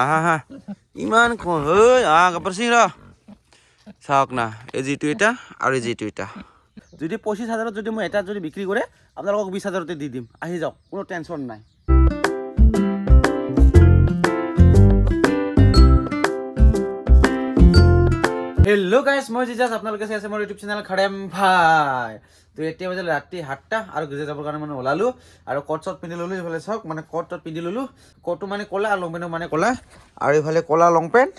আহা ইমান ঐ কাপোৰ চিং ৰ চাওক না এই যিটো এটা আৰু এই যিটো এটা যদি 25,000 যদি মই এটা যদি বিক্ৰী কৰে আপোনালোকক 20,000 দি দিম আহি যাওক কোনো টেনশ্যন নাই হেল্ল' গাইছ মই জিজাছ আপোনালোকে চাই আছে মোৰ ইউটিউব চেনেল খাৰেম ভাই তো এতিয়া বাজিল ৰাতি 7টা আৰু গিজা যাবৰ কাৰণে মানে ওলালো আৰু কট চট পিন্ধি ল'লো এইফালে চাওক মানে কট চট পিন্ধি ল'লো কটটো মানে ক'লা আৰু লং পেণ্টটো মানে ক'লা আৰু এইফালে ক'লা লং পেণ্ট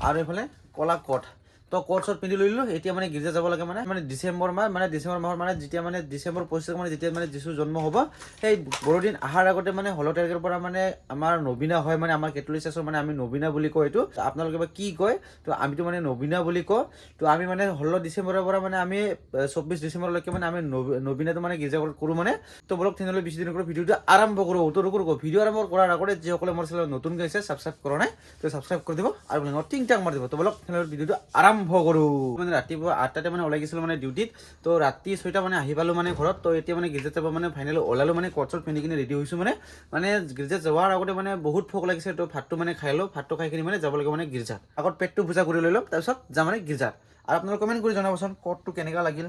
আৰু এইফালে ক'লা কট তো কট চট পিন্ধি লৈলো এতিয়া মানে গিৰ্জা যাব লাগে মানে ডিচেম্বৰ মাহ মানে ডিচেম্বৰ মাহৰ মানে যেতিয়া মানে ডিচেম্বৰ 25 মানে যেতিয়া মানে যিশু জন্ম হ'ব সেই বড়দিন অহাৰ আগতে মানে 16 তাৰিখৰ পৰা মানে আমাৰ নবীনা হয় মানে আমাৰ কেথলিক চাৰ্চৰ মানে আমি নবীনা বুলি কয় এইটো আপোনালোকে বা কি কয় তো আমিতো মানে নবীনা বুলি কওঁ তো আমি মানে 16 ডিচেম্বৰৰ পৰা মানে আমি 24 ডিচেম্বৰলৈকে মানে আমি নবীনাটো মানে গিৰ্জা কৰোঁ মানে তো বলক তেনেহ'লে বেছি দিন কৰি ভিডিঅ'টো আৰম্ভ কৰোঁ তো ভিডিঅ' আৰম্ভ কৰাৰ আগতে যিসকলে মোৰ চেনেলত নতুন গৈছে ছাবস্ক্ৰাইব কৰা নাই তো ছাবস্ক্ৰাইব কৰি দিব আৰু টিং টাং মাৰি দিব তো বলক তেনেহ'লে ভিডিঅ'টো আৰম্ভ কৰোঁ মানে ৰাতিপুৱা 8টাতে মানে ওলাই গৈছিলোঁ মানে ডিউটিত তো ৰাতি 6টা মানে আহি পালোঁ মানে ঘৰত তো এতিয়া মানে গিৰ্জাত যাব মানে ফাইনেলি ওলালোঁ মানে কট চট পিন্ধি কিনে ৰেডি হৈছোঁ মানে গিৰ্জাত যোৱাৰ আগতে মানে বহুত ভোক লাগিছে তো ভাতটো মানে খাই লওঁ ভাতটো খাই কিনি মানে যাব লাগে মানে গিৰ্জাত আগত পেটটো পূজা কৰি লৈ ল'ম তাৰপিছত যাম মানে গিৰ্জাত আৰু আপোনালোকে কমেণ্ট কৰি জনাবচোন কটটো কেনেকুৱা লাগিল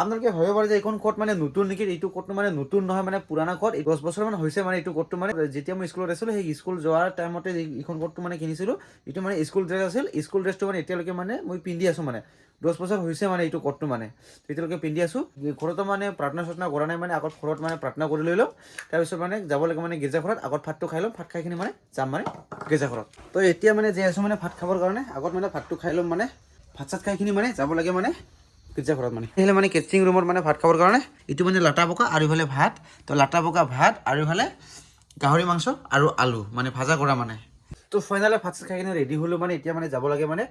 আপোনালোকে ভাবিব পাৰে যে এইখন কোট মানে নতুন নেকি এইটো কোটটো মানে নতুন নহয় মানে পুৰাণা কোট 10 বছৰ মান হৈছে মানে এইটো কোটটো মানে যেতিয়া মই স্কুলত আছিলোঁ সেই স্কুল যোৱাৰ টাইমতে এইখন কোটটো মানে কিনিছিলোঁ এইটো মানে স্কুল ড্ৰেছ আছিল স্কুল ড্ৰেছটো মানে এতিয়ালৈকে মানে মই পিন্ধি আছোঁ মানে 10 বছৰ হৈছে মানে এইটো কোটটো মানে এতিয়ালৈকে পিন্ধি আছোঁ ঘৰতো মানে প্ৰাৰ্থনা চাৰ্থনা কৰা নাই মানে আগত ঘৰত মানে প্ৰাৰ্থনা কৰি লৈ ল'ম তাৰপিছত মানে যাব লাগে মানে গীৰ্জাঘৰত আগত ভাতটো খাই ল'ম ভাত খাই কিনি মানে যাম মানে গীৰ্জাঘৰত তো এতিয়া মানে যাই আছোঁ মানে ভাত খাবৰ কাৰণে আগত মানে ভাতটো খাই ল'ম মানে ভাত চাত খাই কিনি মানে যাব লাগে মানে গীৰ্জাঘৰত মানে সেইফালে মানে কেটাৰিং ৰুমত মানে ভাত খাবৰ কাৰণে এইটো মানে লাটা বোকা আৰু ইফালে ভাত তো লাটা বোকা ভাত আৰু ইফালে গাহৰি মাংস আৰু আলু মানে ভাজা কৰা মানে তো ফাইনেলি ভাত খাই কিনে ৰেডি হ'লোঁ মানে এতিয়া মানে যাব লাগে মানে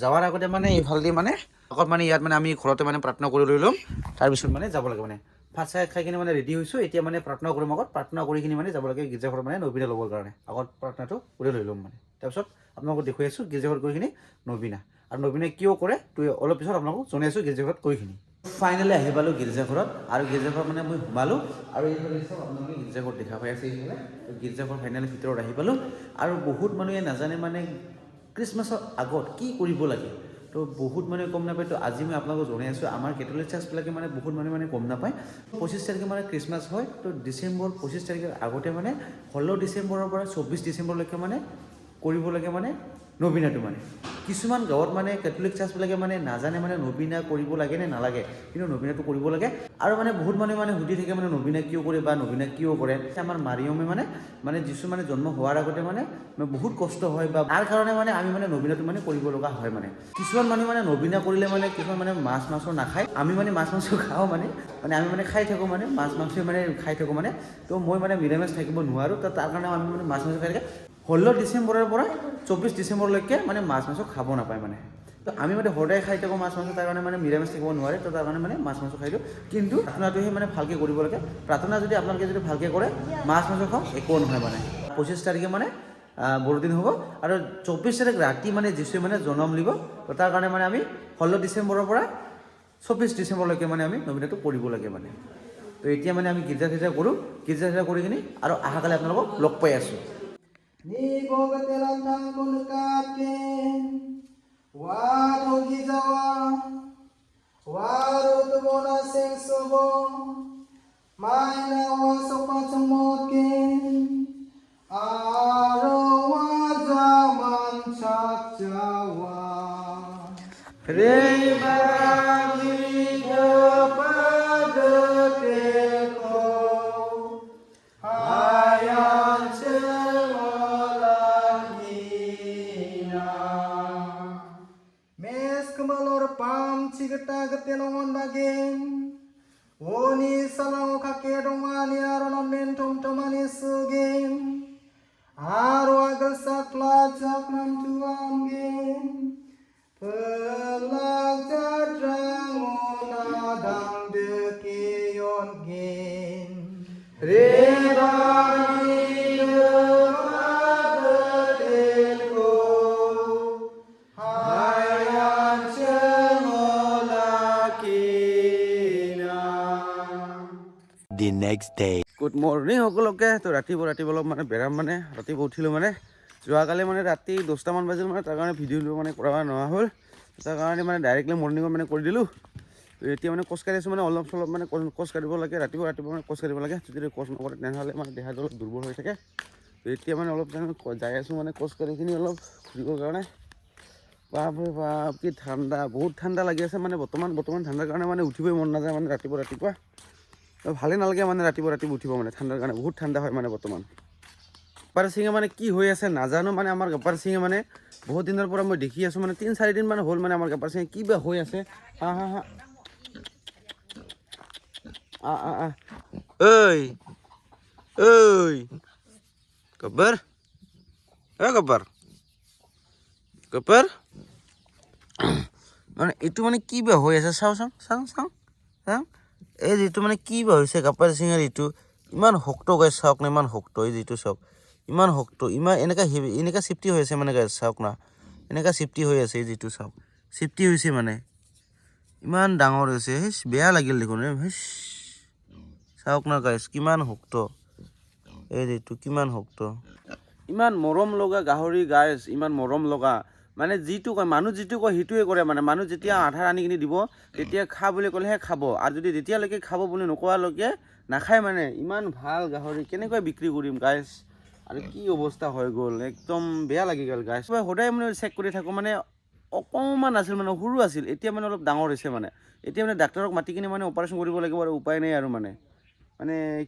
যাৱাৰ আগতে মানে এইফালেদি মানে আগত মানে ইয়াত মানে আমি ঘৰতে মানে প্ৰাৰ্থনা কৰি লৈ ল'ম তাৰপিছত মানে যাব লাগে মানে ভাত চাই খাই কিনে মানে ৰেডি হৈছোঁ এতিয়া মানে প্ৰাৰ্থনা কৰিম আগত প্ৰাৰ্থনা কৰি কিনি মানে যাব লাগে গীৰ্জাঘৰত মানে নবীনা ল'বৰ কাৰণে আগত প্ৰাৰ্থনাটো কৰি লৈ ল'ম মানে তাৰপিছত আপোনালোকক দেখুৱাই আছোঁ গীৰ্জাঘৰত গৈ কিনি নবীনা আৰু নবীনা কিয় কৰে তো অলপ পিছত আপোনালোকক জনাই আছোঁ গীৰ্জাঘৰত গৈখিনি ফাইনেলি আহি পালোঁ গীৰ্জাঘৰত আৰু গীৰ্জাঘৰত মানে মই সোমালোঁ আৰু এইফালে চাওক আপোনালোকে গীৰ্জাঘৰত দেখা পাই আছে এইফালে গীৰ্জাঘৰ ফাইনেলি ভিতৰত আহি পালোঁ আৰু বহুত মানুহে নাজানে মানে খ্ৰীষ্টমাছৰ আগত কি কৰিব লাগে তো বহুত মানুহে গম নাপায় তো আজি মই আপোনালোকক জনাই আছোঁ আমাৰ কেথলিক চাৰ্চবিলাকে মানে বহুত মানুহে মানে গম নাপায় 25 তাৰিখে মানে খ্ৰীষ্টমাছ হয় তো ডিচেম্বৰ 25 তাৰিখৰ আগতে মানে 16 ডিচেম্বৰৰ পৰা 24 ডিচেম্বৰলৈকে মানে কৰিব লাগে মানে নবীনাটো মানে কিছুমান গাঁৱত মানে কেথলিক চাৰ্চবিলাকে মানে নাজানে মানে নবীনা কৰিব লাগে নে নালাগে কিন্তু নবীনাটো কৰিব লাগে আৰু মানে বহুত মানুহে মানে সুধি থাকে মানে নবীনা কিয় কৰে বা নবীনা কিয় কৰে আমাৰ মাৰিয়মে মানে যিছু মানে জন্ম হোৱাৰ আগতে মানে বহুত কষ্ট হয় বা তাৰ কাৰণে মানে আমি মানে নবীনাটো মানে কৰিব লগা হয় মানে কিছুমান মানুহ মানে নবীনা কৰিলে মানে কিছুমান মানে মাছ মাংস নাখায় আমি মানে মাছ মাংস খাওঁ মানে আমি মানে খাই থাকোঁ মানে মাছ মাংস মানে খাই থাকোঁ মানে তো মই মানে নিৰামিষ থাকিব নোৱাৰোঁ তো তাৰ কাৰণে আমি মানে মাছ মাংস খাই থাকে 16 ডিচেম্বৰৰ পৰা 24 ডিচেম্বৰলৈকে মানে মাছ মাংস খাব নাপায় মানে তো আমি মানে সদায় খাই থাকোঁ মাছ মাংস তাৰ কাৰণে মানে নিৰামিষ থাকিব নোৱাৰে তো তাৰ কাৰণে মানে মাছ মাংস খাই দিওঁ কিন্তু প্ৰাৰ্থনাটোহে মানে ভালকৈ কৰিব লাগে প্ৰাৰ্থনা যদি আপোনালোকে যদি ভালকৈ কৰে মাছ মাংস খাওঁ একো নহয় মানে 25 তাৰিখে মানে বড়দিন হ'ব আৰু 24 তাৰিখ ৰাতি মানে যিছুৱে মানে জন্ম লিব তো তাৰ কাৰণে মানে আমি 16 ডিচেম্বৰৰ পৰা 24 ডিচেম্বৰলৈকে মানে আমি নবীনাটো কৰিব লাগে মানে তো এতিয়া মানে আমি গীৰ্জা কৰোঁ গীৰ্জা কৰি কিনি আৰু অহাকালি আপোনালোকক লগ পাই আছোঁ Ni boga telantang kunkakin Wado gizawa Wado tubona sengsobo Maina wasopa sumokin Aro wajaman chakjawa Rebagi Pagateko Hayang Pam cigata gatelongon bageng Oni salang kake domani aronon mentum tomani sugeng Aro agal sakla jaklam tuam geng Pelak jadrang onadang dekeyon geng Rebani the next day good morning সকলোকে। তো ৰাতিপুৱা অলপ মানে বেৰাম মানে ৰাতিপুৱা উঠিলোঁ মানে যোৱাকালি মানে ৰাতি 10টামান বাজিল মানে তাৰ কাৰণে ভিডিঅ'টো মানে কৰা নোহোৱা হ'ল। তাৰ কাৰণে মানে ডাইৰেক্টলি মৰ্ণিঙত মানে কৰি দিলোঁ। তো এতিয়া মানে খোজ কাঢ়ি আছোঁ মানে অলপ চলপ মানে খোজ কাঢ়িব লাগে ৰাতিপুৱা মানে খোজ কাঢ়িব লাগে। যদি খোজ নকৰে তেনেহ'লে মানে দেহাটো অলপ দুৰ্বল হৈ থাকে। তো এতিয়া মানে অলপ টাইম যাই আছোঁ মানে খোজ কাঢ়িখিনি অলপ ঘূৰিবৰ কাৰণে। বাপৰে বাপ কি ঠাণ্ডা, বহুত ঠাণ্ডা লাগি আছে মানে বৰ্তমান ঠাণ্ডাৰ কাৰণে মানে উঠিবই মন নাযায় মানে ৰাতিপুৱা। ভালেই নালাগে মানে ৰাতিপুৱা উঠিব মানে ঠাণ্ডাৰ কাৰণে, বহুত ঠাণ্ডা হয় মানে বৰ্তমান। গব্বাৰ সিঙে মানে কি হৈ আছে নাজানো মানে আমাৰ গব্বাৰ সিঙে মানে বহুত দিনৰ পৰা মই দেখি আছোঁ মানে 3-4 দিন মানে হ'ল মানে আমাৰ গব্বাৰ সিঙে কি বা হৈ আছে। ঐ গব্বাৰ, গব্বাৰ মানে এইটো মানে কি বা হৈ আছে চাওঁ এই যিটো মানে কি বা হৈছে গব্বাৰ সিঙৰ এইটো ইমান শক্ত গাইছ চাওক না, ইমান শক্ত এই যিটো চাওক ইমান শক্ত, ইমান এনেকা চেফটি হৈ আছে মানে গাইছ চাওক না, এনেকা চেফটি হৈ আছে এই যিটো চাওক চেফটি হৈছে মানে ইমান ডাঙৰ হৈছে। বেয়া লাগিল দেখোন চাওক না গাইছ কিমান শক্ত এই যিটো কিমান শক্ত, ইমান মৰম লগা গাহৰি গাইছ, ইমান মৰম লগা মানে যিটো কয় মানুহ যিটো কয় সেইটোৱে কৰে মানে। মানুহ যেতিয়া আধাৰ আনি কিনি দিব তেতিয়া খা বুলি ক'লেহে খাব, আৰু যদি যেতিয়ালৈকে খাব বুলি নোকোৱালৈকে নাখায় মানে। ইমান ভাল গাহৰি কেনেকৈ বিক্ৰী কৰিম গাইছ, আৰু কি অৱস্থা হৈ গ'ল একদম বেয়া লাগি গ'ল গাইছ। সদায় মানে চেক কৰি থাকোঁ মানে অকণমান আছিল মানে সৰু আছিল, এতিয়া মানে অলপ ডাঙৰ হৈছে মানে। এতিয়া মানে ডাক্তৰক মাতি কিনে মানে অপাৰেশ্যন কৰিব লাগিব আৰু উপায় নাই আৰু মানে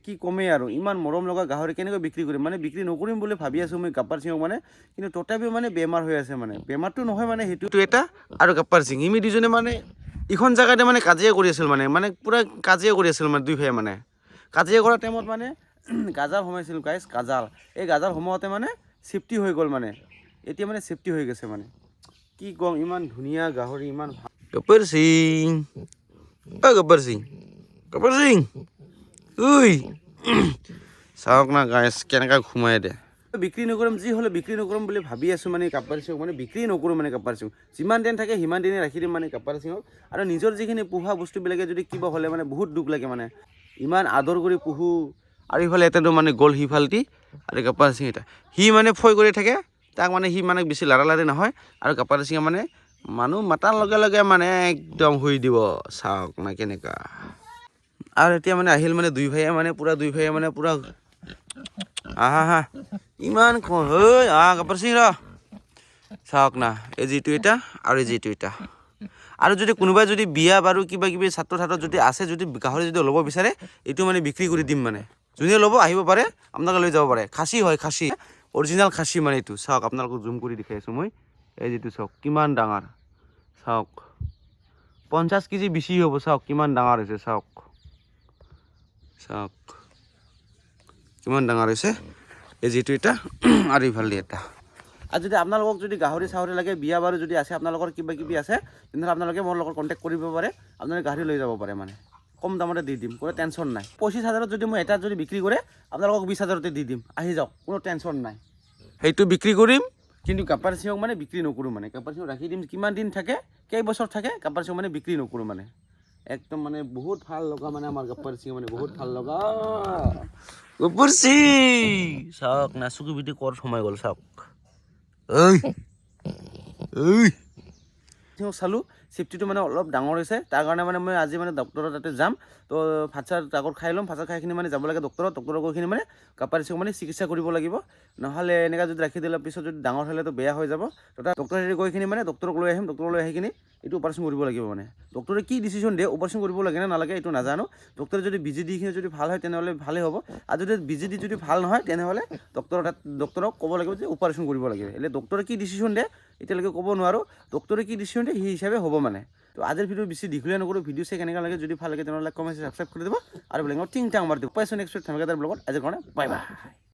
কি কমেই আৰু ইমান মৰম লগা গাহৰি কেনেকৈ বিক্ৰী কৰিম মানে। বিক্ৰী নকৰিম বুলি ভাবি আছোঁ মই গব্বাৰ সিঙক মানে, কিন্তু তথাপিও মানে বেমাৰ হৈ আছে মানে। বেমাৰটো নহয় মানে সেইটো এটা আৰু গব্বাৰ সিং ইমি দুজনে মানে ইখন জেগাতে মানে কাজিয়া কৰি আছিল মানে পূৰা কাজিয়া কৰি আছিল মানে দুই ভাই মানে। কাজিয়া কৰা টাইমত মানে গাজাল সোমাইছিল গাইছ, গাজাল এই গাজাল সোমাওঁতে মানে চেফটি হৈ গ'ল মানে। এতিয়া মানে চেফটি হৈ গৈছে মানে কি ক'ম, ইমান ধুনীয়া গাহৰি ইমান ভাল। গব্বাৰ সিং গব্বাৰ সিং চাওক না গাইছ কেনেকৈ ঘুমাই দে। বিক্ৰী নকৰিম, যি হ'লে বিক্ৰী নকৰিম বুলি ভাবি আছোঁ মানে গব্বাৰ সিঙক মানে বিক্ৰী নকৰোঁ মানে গব্বাৰ সিঙক। যিমান দিন থাকে সিমান দিনে ৰাখি দিম মানে গব্বাৰ সিঙক। আৰু নিজৰ যিখিনি পোহা বস্তুবিলাকে যদি কিবা হ'লে মানে বহুত দুখ লাগে মানে, ইমান আদৰ কৰি পোহোঁ। আৰু ইফালে এটাতো মানে গ'ল সিফালটি আৰু গব্বাৰ সিং এটা সি মানে ফয় কৰি থাকে তাক মানে, সি মানে বেছি লাৰি নহয়। আৰু গব্বাৰ সিঙে মানে মানুহ মাতাৰ লগে লগে মানে একদম শুই দিব চাওক না কেনেকুৱা। আৰু এতিয়া মানে আহিল মানে দুই ভাইয়ে মানে পূৰা ইমান গব্বাৰ সিং ৰ চাওক না এই যিটো এটা আৰু এই যিটো এটা। আৰু যদি কোনোবাই যদি বিয়া বাৰু কিবা কিবি ছাত্ৰ যদি আছে, যদি গাহৰি যদি ল'ব বিচাৰে এইটো মানে বিক্ৰী কৰি দিম মানে। যোনে ল'ব আহিব পাৰে, আপোনালোকে লৈ যাব পাৰে। খাচী হয়, খাচী অৰিজিনেল খাচী মানে এইটো চাওক। আপোনালোকক জুম কৰি দেখাই আছোঁ মই এই যিটো চাওক কিমান ডাঙৰ চাওক, 50 কেজি বেছি হ'ব চাওক কিমান ডাঙৰ হৈছে চাওক কিমান ডাঙৰ হৈছে এই যিটো এটা আৰু ইফালে এটা। আৰু যদি আপোনালোকক যদি গাহৰি চাহৰি লাগে, বিয়া বাৰু যদি আছে আপোনালোকৰ কিবা কিবি আছে, তেনেহ'লে আপোনালোকে মোৰ লগত কণ্টেক্ট কৰিব পাৰে। আপোনালোকে গাহৰি লৈ যাব পাৰে মানে কম দামতে দি দিম, কোনো টেনশ্যন নাই। 25,000ত যদি মই এটা যদি বিক্ৰী কৰে আপোনালোকক 20,000তে দি দিম, আহি যাওক কোনো টেনশ্যন নাই। সেইটো বিক্ৰী কৰিম, কিন্তু গব্বাৰ সিঙক মানে বিক্ৰী নকৰোঁ মানে। গব্বাৰ সিঙক ৰাখি দিম, কিমান দিন থাকে কেইবছৰ থাকে গব্বাৰ সিঙক মানে বিক্ৰী নকৰোঁ মানে। একদম মানে বহুত ভাল লগা মানে আমাৰ গব্বাৰ সিং মানে বহুত ভাল লগা গব্বাৰ সিং চাওক না চুকু পিটি ক'ত সোমাই গ'ল চাওক। চালোঁ চেফটিটো মানে অলপ ডাঙৰ হৈছে, তাৰ কাৰণে মানে মই আজি মানে ডক্টৰৰ তাতে যাম। তো ভাত চাত আগত খাই ল'ম, ভাত খাই কিনি মানে যাব লাগে ডক্টৰত গৈ কিনি মানে গব্বাৰ সিঙক মানে চিকিৎসা কৰিব লাগিব। নহ'লে এনেকৈ যদি ৰাখি দিলে পিছত যদি ডাঙৰ হ'লেতো বেয়া হৈ যাব। তো তাত ডক্টৰ গৈ কিনি মানে ডক্টৰক লৈ আহিম, ডক্টৰক লৈ আহি কিনি এইটো অপাৰেশ্যন কৰিব লাগিব মানে। ডক্টৰে কি ডিচিশ্যন দিয়ে অপাৰেশ্যন কৰিব লাগে নে নালাগে এইটো নাজানো। ডক্টৰে যদি বিজি দি কিনি যদি ভাল হয় তেনেহ'লে ভালেই হ'ব, আৰু যদি বিজি দি যদি ভাল নহয় তেনেহ'লে ডক্টৰক ক'ব লাগিব যে অপাৰেশ্যন কৰিব লাগিব। એટલે ডক্টৰে কি ডিচিশ্যন দিয়ে এতিয়ালৈকে ক'ব নোৱাৰোঁ। ডক্টৰে কি ডিচিশ্যন দিয়ে সেই হিচাপে হ'ব মানে। তো আজিৰ ভিডিঅ' বেছি দীঘলীয়া নকৰোঁ, ভিডিঅ' চাই কেনেকুৱা লাগে যদি ভাল লাগে তেনেহ'লে কমেণ্ট ছাবস্ক্ৰাইব কৰি দিব আৰু বেলেগক টিং টাং মাৰি দিব। পাইছোঁ নেক্সট টাইম ব্লগত আজিৰ কাৰণে বাই বাই।